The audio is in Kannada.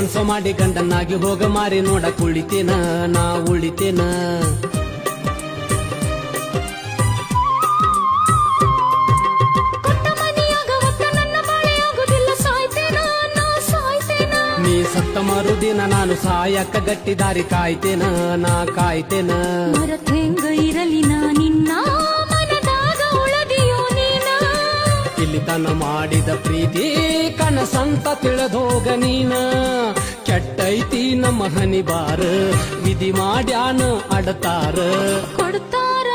ಮನ್ಸು ಮಾಡಿ ಗಂಡನಾಗಿ ಹೋಗ ಮಾರಿ ನೋಡ ಕುಳಿತೇನ ನಾ ಉಳಿತೇನ. ನೀ ಸತ್ತ ಮರುದಿನ ನಾನು ಸಾಯಕ್ಕ ಗಟ್ಟಿ ದಾರಿ ಕಾಯ್ತೇನ ನಾ ಕಾಯ್ತೇನ. ಮರತೆಂಗ ಇರಲಿ ನಾ ನಿನ್ನ ಮನದಾಗ ಉಳದಿಯೋ ನೀನ. ಇಲ್ಲಿ ತನ ಮಾಡಿದ ಪ್ರೀತಿ ಕನಸಂತ ತಿಳಿದೋಗ ನೀನ. ಕೆಟ್ಟೈತಿ ನಮ್ಮ ಹನಿ ಬಾರ ವಿಧಿ ಮಾಡ್ಯಾನ ಅಡತಾರ ಕೊಡ್ತಾರ